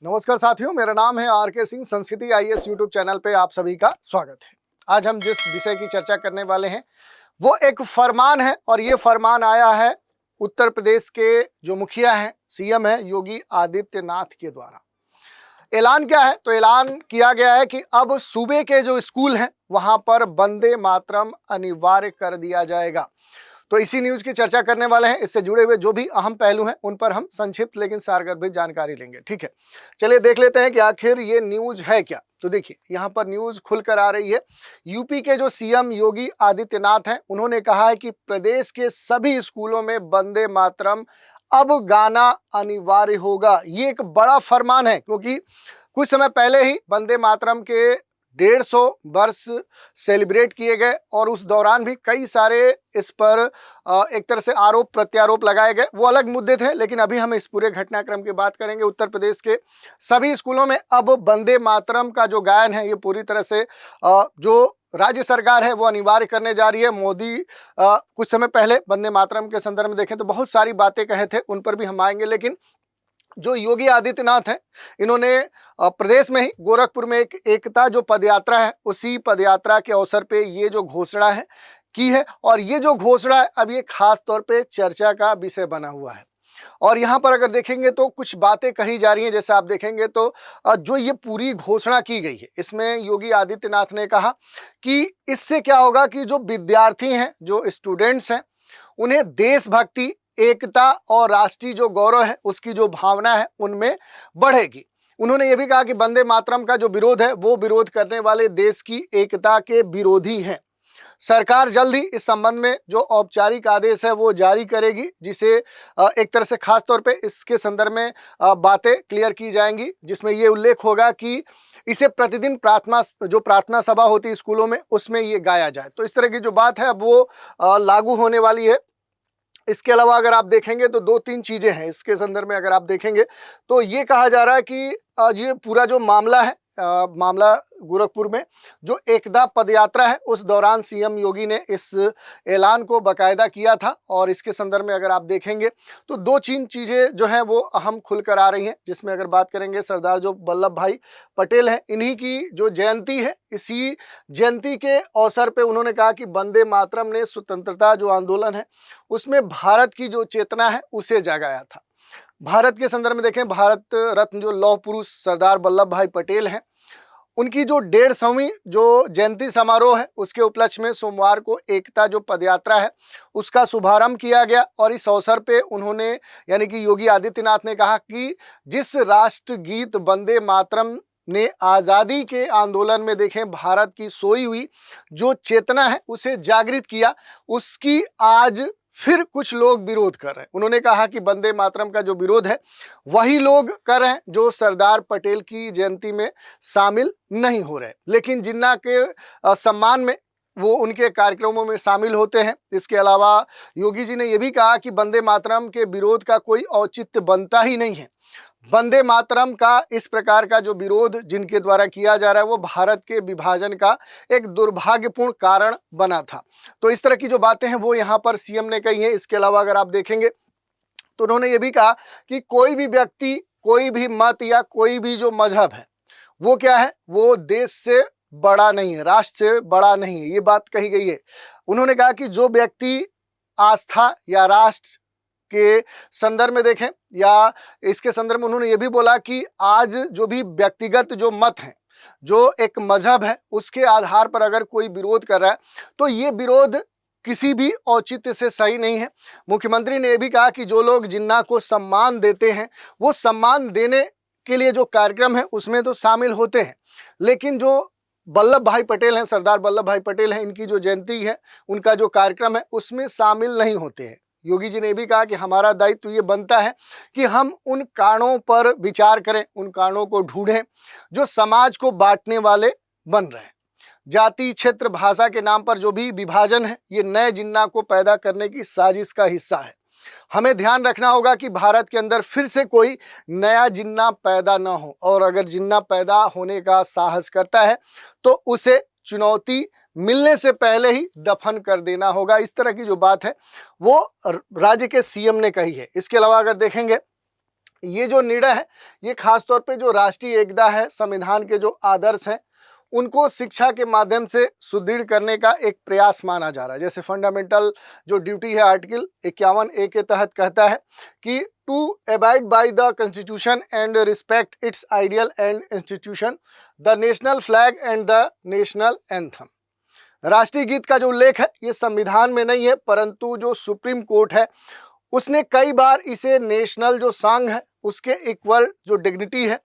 नमस्कार साथियों, मेरा नाम है आर.के. सिंह। संस्कृति आईएएस यूट्यूब चैनल पे आप सभी का स्वागत है। आज हम जिस विषय की चर्चा करने वाले हैं वो एक फरमान है और ये फरमान आया है उत्तर प्रदेश के जो मुखिया हैं, सीएम है योगी आदित्यनाथ के द्वारा। ऐलान क्या है? तो ऐलान किया गया है कि अब सूबे के जो स्कूल हैं वहां पर वंदे मातरम अनिवार्य कर दिया जाएगा। तो इसी न्यूज की चर्चा करने वाले हैं। इससे जुड़े हुए जो भी अहम पहलू हैं उन पर हम संक्षिप्त लेकिन सारगर्भित जानकारी लेंगे। ठीक है, चलिए देख लेते हैं कि आखिर ये न्यूज है क्या। तो देखिए, यहाँ पर न्यूज खुलकर आ रही है। यूपी के जो सीएम योगी आदित्यनाथ हैं उन्होंने कहा है कि प्रदेश के सभी स्कूलों में वंदे मातरम अब गाना अनिवार्य होगा। ये एक बड़ा फरमान है क्योंकि कुछ समय पहले ही वंदे मातरम के 150 वर्ष सेलिब्रेट किए गए और उस दौरान भी कई सारे इस पर एक तरह से आरोप प्रत्यारोप लगाए गए। वो अलग मुद्दे थे, लेकिन अभी हम इस पूरे घटनाक्रम की बात करेंगे। उत्तर प्रदेश के सभी स्कूलों में अब वंदे मातरम का जो गायन है ये पूरी तरह से जो राज्य सरकार है वो अनिवार्य करने जा रही है। मोदी कुछ समय पहले वंदे मातरम के संदर्भ में देखें तो बहुत सारी बातें कहे थे, उन पर भी हम आएंगे। लेकिन जो योगी आदित्यनाथ हैं इन्होंने प्रदेश में ही गोरखपुर में एक एकता जो पदयात्रा है उसी पदयात्रा के अवसर पे ये जो घोषणा है की है और ये जो घोषणा है अब ये खास तौर पे चर्चा का विषय बना हुआ है। और यहाँ पर अगर देखेंगे तो कुछ बातें कही जा रही हैं। जैसे आप देखेंगे तो जो ये पूरी घोषणा की गई है इसमें योगी आदित्यनाथ ने कहा कि इससे क्या होगा कि जो विद्यार्थी हैं, जो स्टूडेंट्स हैं, उन्हें देशभक्ति, एकता और राष्ट्रीय जो गौरव है उसकी जो भावना है उनमें बढ़ेगी। उन्होंने ये भी कहा कि वंदे मातरम का जो विरोध है वो विरोध करने वाले देश की एकता के विरोधी हैं। सरकार जल्द ही इस संबंध में जो औपचारिक आदेश है वो जारी करेगी, जिसे एक तरह से खास तौर पे इसके संदर्भ में बातें क्लियर की जाएंगी, जिसमें ये उल्लेख होगा कि इसे प्रतिदिन प्रार्थना सभा होती है स्कूलों में उसमें ये गाया जाए। तो इस तरह की जो बात है अब वो लागू होने वाली है। इसके अलावा अगर आप देखेंगे तो दो तीन चीजें हैं इसके संदर्भ में। अगर आप देखेंगे तो ये कहा जा रहा है कि ये पूरा जो मामला है, मामला गोरखपुर में जो एकता पदयात्रा है उस दौरान सीएम योगी ने इस ऐलान को बाकायदा किया था। और इसके संदर्भ में अगर आप देखेंगे तो दो तीन चीजें जो हैं वो अहम खुलकर आ रही हैं, जिसमें अगर बात करेंगे सरदार जो वल्लभ भाई पटेल हैं इन्हीं की जो जयंती है, इसी जयंती के अवसर पे उन्होंने कहा कि वंदे मातरम ने स्वतंत्रता जो आंदोलन है उसमें भारत की जो चेतना है उसे जगाया था। भारत के संदर्भ में देखें, भारत रत्न जो लौह पुरुष सरदार वल्लभ भाई पटेल हैं उनकी जो 150वीं जो जयंती समारोह है उसके उपलक्ष्य में सोमवार को एकता जो पदयात्रा है उसका शुभारंभ किया गया। और इस अवसर पे उन्होंने यानी कि योगी आदित्यनाथ ने कहा कि जिस राष्ट्रगीत वंदे मातरम ने आज़ादी के आंदोलन में देखें भारत की सोई हुई जो चेतना है उसे जागृत किया, उसकी आज फिर कुछ लोग विरोध कर रहे हैं। उन्होंने कहा कि वंदे मातरम का जो विरोध है वही लोग कर रहे हैं जो सरदार पटेल की जयंती में शामिल नहीं हो रहे, लेकिन जिन्ना के सम्मान में वो उनके कार्यक्रमों में शामिल होते हैं। इसके अलावा योगी जी ने यह भी कहा कि वंदे मातरम के विरोध का कोई औचित्य बनता ही नहीं है। वंदे मातरम का इस प्रकार का जो विरोध जिनके द्वारा किया जा रहा है वो भारत के विभाजन का एक दुर्भाग्यपूर्ण कारण बना था। तो इस तरह की जो बातें हैं वो यहाँ पर सीएम ने कही हैं। इसके अलावा अगर आप देखेंगे तो उन्होंने ये भी कहा कि कोई भी व्यक्ति, कोई भी मत या कोई भी जो मजहब है वो क्या है, वो देश से बड़ा नहीं है, राष्ट्र से बड़ा नहीं है, ये बात कही गई है। उन्होंने कहा कि जो व्यक्ति आस्था या राष्ट्र के संदर्भ में देखें या इसके संदर्भ में उन्होंने ये भी बोला कि आज जो भी व्यक्तिगत जो मत हैं, जो एक मजहब है, उसके आधार पर अगर कोई विरोध कर रहा है तो ये विरोध किसी भी औचित्य से सही नहीं है। मुख्यमंत्री ने यह भी कहा कि जो लोग जिन्ना को सम्मान देते हैं वो सम्मान देने के लिए जो कार्यक्रम है उसमें तो शामिल होते हैं, लेकिन जो वल्लभ भाई पटेल हैं, सरदार वल्लभ भाई पटेल हैं, इनकी जो जयंती है, उनका जो कार्यक्रम है उसमें शामिल नहीं होते हैं। योगी जी ने भी कहा कि हमारा दायित्व ये बनता है कि हम उन कारणों पर विचार करें, उन कारणों को ढूंढें जो समाज को बांटने वाले बन रहे हैं। जाति, क्षेत्र, भाषा के नाम पर जो भी विभाजन है ये नए जिन्ना को पैदा करने की साजिश का हिस्सा है। हमें ध्यान रखना होगा कि भारत के अंदर फिर से कोई नया जिन्ना पैदा ना हो, और अगर जिन्ना पैदा होने का साहस करता है तो उसे चुनौती मिलने से पहले ही दफन कर देना होगा। इस तरह की जो बात है वो राज्य के सीएम ने कही है। इसके अलावा अगर देखेंगे ये जो निर्णय है ये खास तौर पे जो राष्ट्रीय एकता है, संविधान के जो आदर्श हैं उनको शिक्षा के माध्यम से सुदृढ़ करने का एक प्रयास माना जा रहा है। जैसे फंडामेंटल जो ड्यूटी है आर्टिकल 51A के तहत कहता है कि to abide by the constitution and respect its ideal and institution, the national flag and the national anthem. राष्ट्रीय गीत का जो उल्लेख है ये संविधान में नहीं है, परंतु जो सुप्रीम कोर्ट है उसने कई बार इसे नेशनल जो सॉन्ग है उसके इक्वल जो डिग्निटी है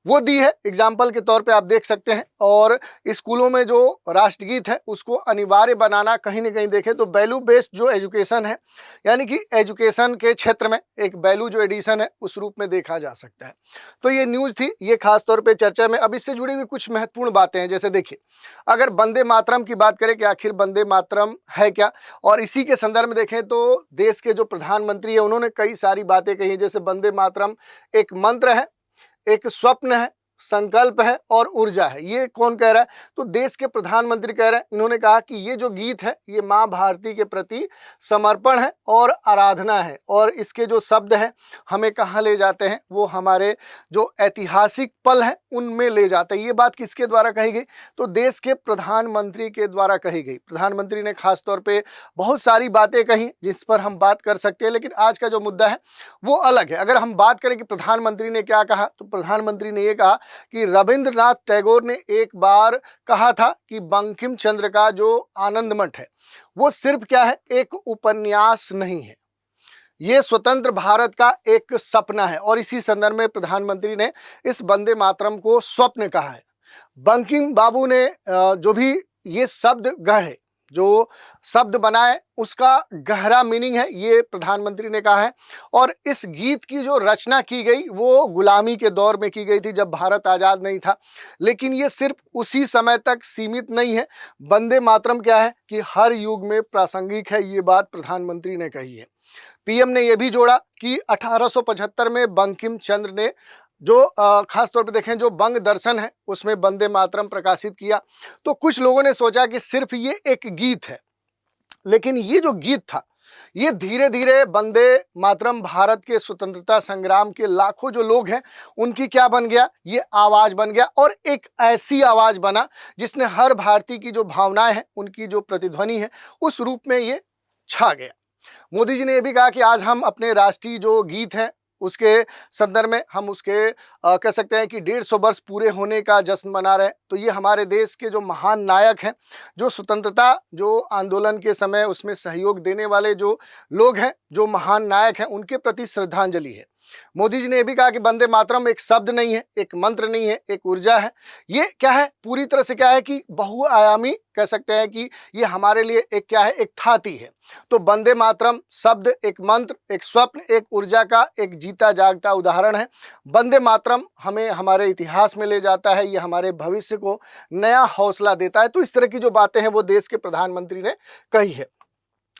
वो दी है। एग्जाम्पल के तौर पे आप देख सकते हैं। और स्कूलों में जो राष्ट्रगीत है उसको अनिवार्य बनाना कहीं ना कहीं देखें तो वैल्यू बेस्ड जो एजुकेशन है, यानी कि एजुकेशन के क्षेत्र में एक वैल्यू जो एडिशन है उस रूप में देखा जा सकता है। तो ये न्यूज़ थी, ये खास तौर पे चर्चा में। अब इससे जुड़ी हुई कुछ महत्वपूर्ण बातें हैं। जैसे देखिए, अगर वंदे मातरम की बात करें कि आखिर वंदे मातरम है क्या, और इसी के संदर्भ में देखें तो देश के जो प्रधानमंत्री है उन्होंने कई सारी बातें कही। जैसे वंदे मातरम एक मंत्र है, एक स्वप्न है, संकल्प है और ऊर्जा है। ये कौन कह रहा है? तो देश के प्रधानमंत्री कह रहे हैं। इन्होंने कहा कि ये जो गीत है ये माँ भारती के प्रति समर्पण है और आराधना है, और इसके जो शब्द हैं हमें कहाँ ले जाते हैं, वो हमारे जो ऐतिहासिक पल हैं उनमें ले जाते हैं। ये बात किसके द्वारा कही गई? तो देश के प्रधानमंत्री के द्वारा कही गई। प्रधानमंत्री ने खास तौर पे बहुत सारी बातें कही जिस पर हम बात कर सकते हैं, लेकिन आज का जो मुद्दा है वो अलग है। अगर हम बात करें कि प्रधानमंत्री ने क्या कहा, तो प्रधानमंत्री ने ये कहा कि रविंद्रनाथ टैगोर ने एक बार कहा था कि बंकिम चंद्र का जो आनंद मठ है वो सिर्फ क्या है, एक उपन्यास नहीं है, ये स्वतंत्र भारत का एक सपना है। और इसी संदर्भ में प्रधानमंत्री ने इस वंदे मातरम को स्वप्न कहा है। बंकिम बाबू ने जो भी ये शब्द गढ़े, जो शब्द बनाए, उसका गहरा मीनिंग है, ये प्रधानमंत्री ने कहा है। और इस गीत की जो रचना की गई वो गुलामी के दौर में की गई थी, जब भारत आज़ाद नहीं था। लेकिन ये सिर्फ उसी समय तक सीमित नहीं है। वंदे मातरम क्या है कि हर युग में प्रासंगिक है, ये बात प्रधानमंत्री ने कही है। पीएम ने यह भी जोड़ा कि 1875 में बंकिम चंद्र ने जो खास तौर पे देखें जो बंग दर्शन है उसमें वंदे मातरम प्रकाशित किया। तो कुछ लोगों ने सोचा कि सिर्फ ये एक गीत है, लेकिन ये जो गीत था ये धीरे धीरे वंदे मातरम भारत के स्वतंत्रता संग्राम के लाखों जो लोग हैं उनकी क्या बन गया, ये आवाज़ बन गया। और एक ऐसी आवाज़ बना जिसने हर भारतीय की जो भावनाएं हैं उनकी जो प्रतिध्वनि है उस रूप में ये छा गया। मोदी जी ने यह भी कहा कि आज हम अपने राष्ट्रीय जो गीत हैं उसके संदर्भ में हम उसके कह सकते हैं कि 150 वर्ष पूरे होने का जश्न मना रहे हैं। तो ये हमारे देश के जो महान नायक हैं, जो स्वतंत्रता जो आंदोलन के समय उसमें सहयोग देने वाले जो लोग हैं, जो महान नायक हैं, उनके प्रति श्रद्धांजलि है। मोदी जी ने यह भी कहा कि वंदे मातरम एक शब्द नहीं है, एक मंत्र नहीं है, एक ऊर्जा है। ये क्या है, पूरी तरह से क्या है कि बहुआयामी कह सकते हैं कि ये हमारे लिए एक क्या है, एक थाती है। तो वंदे मातरम शब्द एक मंत्र, एक स्वप्न, एक ऊर्जा का एक जीता जागता उदाहरण है। वंदे मातरम हमें हमारे इतिहास में ले जाता है, ये हमारे भविष्य को नया हौसला देता है। तो इस तरह की जो बातें हैं वो देश के प्रधानमंत्री ने कही है।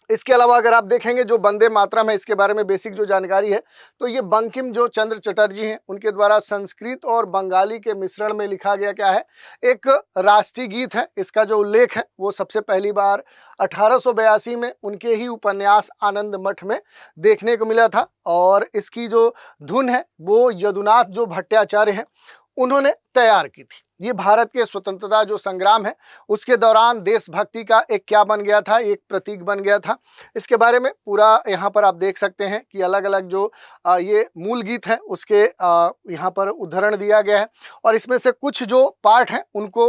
इसके अलावा अगर आप देखेंगे जो वंदे मातरम है इसके बारे में बेसिक जो जानकारी है, तो ये बंकिम जो चंद्र चटर्जी हैं उनके द्वारा संस्कृत और बंगाली के मिश्रण में लिखा गया क्या है, एक राष्ट्रीय गीत है। इसका जो उल्लेख है वो सबसे पहली बार 1882 में उनके ही उपन्यास आनंद मठ में देखने को मिला था। और इसकी जो धुन है वो यदुनाथ जो भट्टाचार्य हैं उन्होंने तैयार की थी। ये भारत के स्वतंत्रता जो संग्राम है उसके दौरान देशभक्ति का एक क्या बन गया था, एक प्रतीक बन गया था। इसके बारे में पूरा यहाँ पर आप देख सकते हैं कि अलग अलग जो ये मूल गीत है उसके यहाँ पर उदाहरण दिया गया है। और इसमें से कुछ जो पार्ट हैं उनको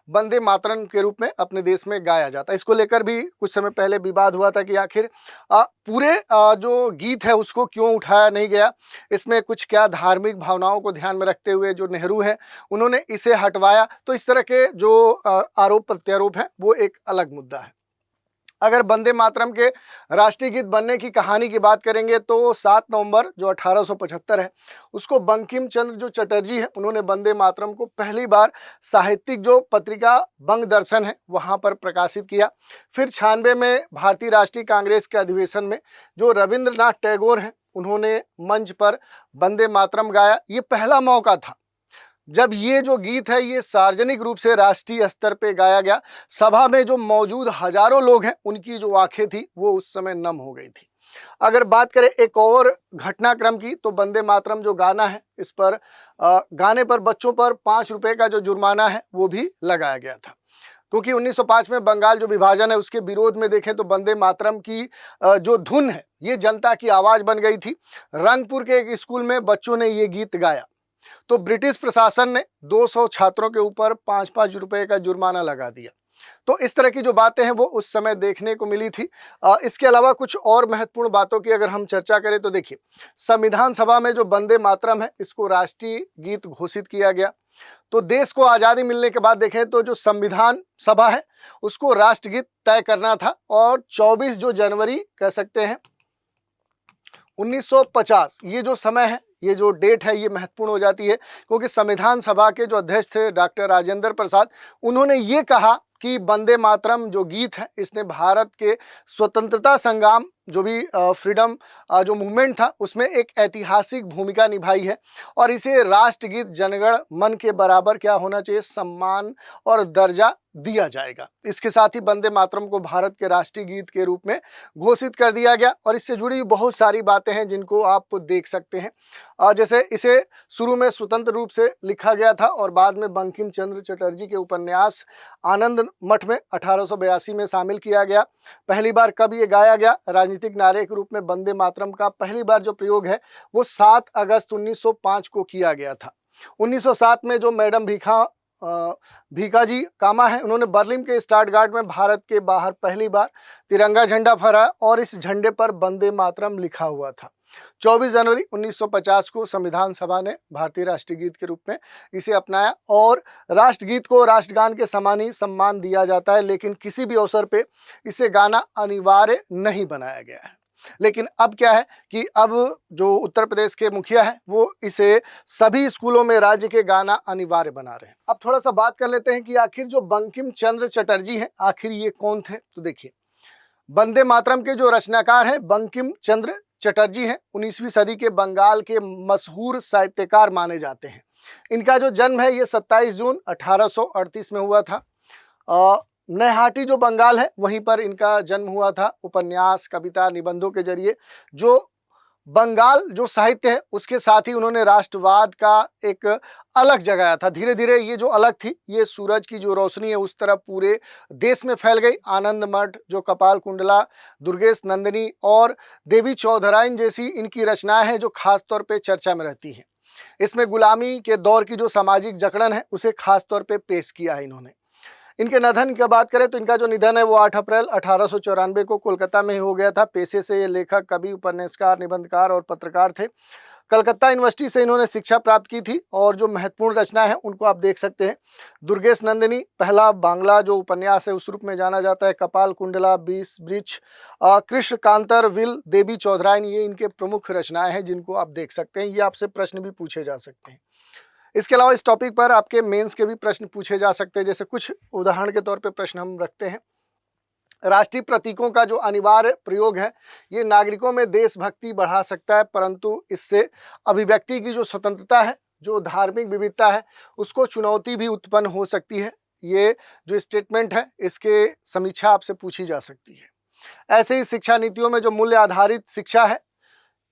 वंदे मातरम के रूप में अपने देश में गाया जाता है। इसको लेकर भी कुछ समय पहले विवाद हुआ था कि आखिर पूरे जो गीत है उसको क्यों उठाया नहीं गया, इसमें कुछ क्या धार्मिक भावनाओं को ध्यान में रखते हुए जो नेहरू हैं उन्होंने इसे हटवाया। तो इस तरह के जो आरोप प्रत्यारोप हैं वो एक अलग मुद्दा है। अगर वंदे मातरम के राष्ट्रीय गीत बनने की कहानी की बात करेंगे तो 7 नवंबर जो 1875 है उसको बंकिम चंद्र जो चटर्जी है उन्होंने वंदे मातरम को पहली बार साहित्यिक जो पत्रिका बंग दर्शन है वहाँ पर प्रकाशित किया। फिर 96 में भारतीय राष्ट्रीय कांग्रेस के अधिवेशन में जो रविंद्रनाथ टैगोर हैं उन्होंने मंच पर वंदे मातरम गाया। ये पहला मौका था जब ये जो गीत है ये सार्वजनिक रूप से राष्ट्रीय स्तर पे गाया गया। सभा में जो मौजूद हजारों लोग हैं उनकी जो आंखें थी वो उस समय नम हो गई थी। अगर बात करें एक और घटनाक्रम की, तो वंदे मातरम जो गाना है, इस पर गाने पर बच्चों पर 5 रुपए का जो जुर्माना है वो भी लगाया गया था, क्योंकि 1905 में बंगाल जो विभाजन है उसके विरोध में देखें तो वंदे मातरम की जो धुन है ये जनता की आवाज बन गई थी। रंगपुर के एक स्कूल में बच्चों ने ये गीत गाया तो ब्रिटिश प्रशासन ने 200 छात्रों के ऊपर 5-5 रुपए का जुर्माना लगा दिया। तो इस तरह की जो बातें हैं वो उस समय देखने को मिली थी। इसके अलावा कुछ और महत्वपूर्ण बातों की अगर हम चर्चा करें तो देखिए, संविधान सभा में जो वंदे मातरम है इसको राष्ट्रीय गीत घोषित किया गया। तो देश को आज़ादी मिलने के बाद देखें तो जो संविधान सभा है उसको राष्ट्रगीत तय करना था, और 24 जो जनवरी कह सकते हैं 1950, ये जो समय है, ये जो डेट है, ये महत्वपूर्ण हो जाती है, क्योंकि संविधान सभा के जो अध्यक्ष थे डॉक्टर राजेंद्र प्रसाद, उन्होंने ये कहा कि वंदे मातरम जो गीत है इसने भारत के स्वतंत्रता संग्राम जो भी फ्रीडम जो मूवमेंट था उसमें एक ऐतिहासिक भूमिका निभाई है, और इसे राष्ट्रगीत जनगण मन के बराबर क्या होना चाहिए, सम्मान और दर्जा दिया जाएगा। इसके साथ ही वंदे मातरम को भारत के राष्ट्रीय गीत के रूप में घोषित कर दिया गया, और इससे जुड़ी बहुत सारी बातें हैं जिनको आप देख सकते हैं। जैसे इसे शुरू में स्वतंत्र रूप से लिखा गया था और बाद में बंकिम चंद्र चटर्जी के उपन्यास आनंद मठ में 1882 में शामिल किया गया। पहली बार कब ये गाया गया, राजनीतिक नारे के रूप में वंदे मातरम का पहली बार जो प्रयोग है वो 7 अगस्त 1905 को किया गया था। 1907 में जो मैडम भीकाजी कामा है, उन्होंने बर्लिन के स्टटगार्ट में भारत के बाहर पहली बार तिरंगा झंडा फहराया और इस झंडे पर वंदे मातरम लिखा हुआ था। 24 जनवरी 1950 को संविधान सभा ने भारतीय राष्ट्रीय गीत के रूप में इसे अपनाया, और राष्ट्रगीत को राष्ट्रगान के समान ही सम्मान दिया जाता है, लेकिन किसी भी अवसर पे इसे गाना अनिवार्य नहीं बनाया गया है। लेकिन अब क्या है कि अब जो उत्तर प्रदेश के मुखिया है वो इसे सभी स्कूलों में राज्य के गाना अनिवार्य बना रहे हैं। अब थोड़ा सा बात कर लेते हैं कि आखिर जो बंकिम चंद्र चटर्जी हैं आखिर ये कौन थे। तो देखिए, वंदे मातरम के जो रचनाकार हैं बंकिम चंद्र चटर्जी हैं, 19वीं सदी के बंगाल के मशहूर साहित्यकार माने जाते हैं। इनका जो जन्म है ये 27 जून 1838 में हुआ था। नैहाटी जो बंगाल है वहीं पर इनका जन्म हुआ था। उपन्यास, कविता, निबंधों के जरिए जो बंगाल जो साहित्य है उसके साथ ही उन्होंने राष्ट्रवाद का एक अलग जगाया था। धीरे धीरे ये जो अलग थी ये सूरज की जो रोशनी है उस तरह पूरे देश में फैल गई। आनंद मठ, जो कपाल कुंडला, दुर्गेश नंदिनी और देवी चौधराइन जैसी इनकी रचनाएं हैं जो खास तौर पे चर्चा में रहती हैं। इसमें गुलामी के दौर की जो सामाजिक जकड़न है उसे खास तौर पे पेश किया है इन्होंने। इनके निधन की बात करें तो इनका जो निधन है वो 8 अप्रैल 1894 को कोलकाता में ही हो गया था। पेशे से ये लेखक, कवि, उपन्यासकार, निबंधकार और पत्रकार थे। कलकत्ता यूनिवर्सिटी से इन्होंने शिक्षा प्राप्त की थी, और जो महत्वपूर्ण रचना है उनको आप देख सकते हैं। दुर्गेश नंदिनी पहला बांग्ला जो उपन्यास है उस रूप में जाना जाता है। कपाल कुंडला, 20 वृक्ष, कृष्ण कांतर विल, देवी चौधराइन, ये इनके प्रमुख रचनाएं हैं जिनको आप देख सकते हैं। ये आपसे प्रश्न भी पूछे जा सकते हैं। इसके अलावा इस टॉपिक पर आपके मेंस के भी प्रश्न पूछे जा सकते हैं। जैसे कुछ उदाहरण के तौर पे प्रश्न हम रखते हैं। राष्ट्रीय प्रतीकों का जो अनिवार्य प्रयोग है ये नागरिकों में देशभक्ति बढ़ा सकता है, परंतु इससे अभिव्यक्ति की जो स्वतंत्रता है, जो धार्मिक विविधता है, उसको चुनौती भी उत्पन्न हो सकती है। ये जो स्टेटमेंट है इसके समीक्षा आपसे पूछी जा सकती है। ऐसे ही शिक्षा नीतियों में जो मूल्य आधारित शिक्षा है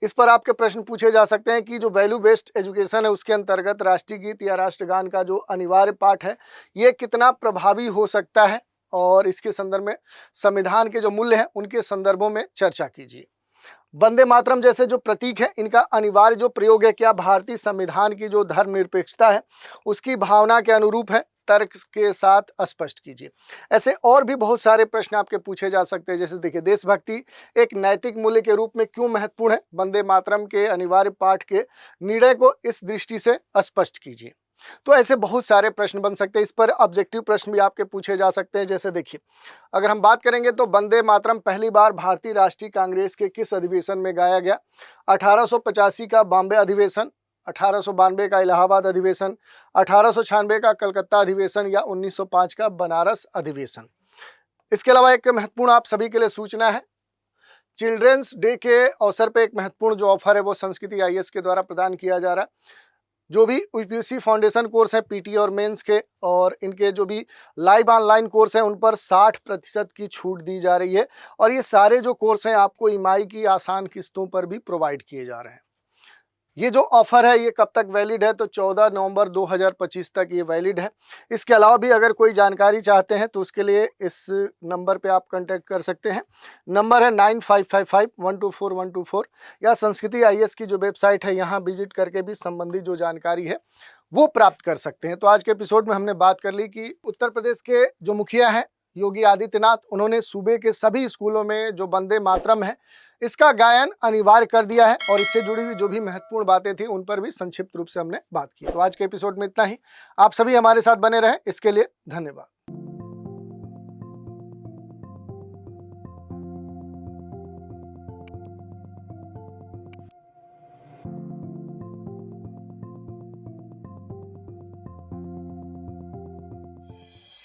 इस पर आपके प्रश्न पूछे जा सकते हैं कि जो वैल्यू बेस्ड एजुकेशन है उसके अंतर्गत राष्ट्रीय गीत या राष्ट्रगान का जो अनिवार्य पाठ है ये कितना प्रभावी हो सकता है, और इसके संदर्भ में संविधान के जो मूल्य हैं उनके संदर्भों में चर्चा कीजिए। वंदे मातरम जैसे जो प्रतीक है इनका अनिवार्य जो प्रयोग है क्या भारतीय संविधान की जो धर्मनिरपेक्षता है उसकी भावना के अनुरूप है, तर्क के साथ स्पष्ट कीजिए। ऐसे और भी बहुत सारे प्रश्न आपके पूछे जा सकते हैं। जैसे देखिए, देशभक्ति एक नैतिक मूल्य के रूप में क्यों महत्वपूर्ण है, वंदे मातरम के अनिवार्य पाठ के निर्णय को इस दृष्टि से स्पष्ट कीजिए। तो ऐसे बहुत सारे प्रश्न बन सकते हैं। इस पर ऑब्जेक्टिव प्रश्न भी आपके पूछे जा सकते हैं। जैसे देखिए, अगर हम बात करेंगे तो वंदे मातरम पहली बार भारतीय राष्ट्रीय कांग्रेस के किस अधिवेशन में गाया गया। 1885 का बॉम्बे अधिवेशन, 1892 का इलाहाबाद अधिवेशन, 1896 का कलकत्ता अधिवेशन या 1905 का बनारस अधिवेशन। इसके अलावा एक महत्वपूर्ण आप सभी के लिए सूचना है, चिल्ड्रंस डे के अवसर पर एक महत्वपूर्ण जो ऑफर है वो संस्कृति IAS के द्वारा प्रदान किया जा रहा है। जो भी यूपीएससी फाउंडेशन कोर्स है पीटी और मेंस के, और इनके जो भी लाइव ऑनलाइन कोर्स हैं उन पर 60% की छूट दी जा रही है। और ये सारे जो कोर्स हैं आपको ईएमआई की आसान किस्तों पर भी प्रोवाइड किए जा रहे हैं। ये जो ऑफर है ये कब तक वैलिड है, तो 14 नवंबर 2025 तक ये वैलिड है। इसके अलावा भी अगर कोई जानकारी चाहते हैं तो उसके लिए इस नंबर पे आप कांटेक्ट कर सकते हैं। नंबर है 9555124124, या संस्कृति आईएएस की जो वेबसाइट है यहाँ विजिट करके भी संबंधित जो जानकारी है वो प्राप्त कर सकते हैं। तो आज के एपिसोड में हमने बात कर ली कि उत्तर प्रदेश के जो मुखिया हैं योगी आदित्यनाथ, उन्होंने सूबे के सभी स्कूलों में जो वंदे मातरम है इसका गायन अनिवार्य कर दिया है, और इससे जुड़ी हुई जो भी महत्वपूर्ण बातें थी उन पर भी संक्षिप्त रूप से हमने बात की। तो आज के एपिसोड में इतना ही। आप सभी हमारे साथ बने रहें, इसके लिए धन्यवाद।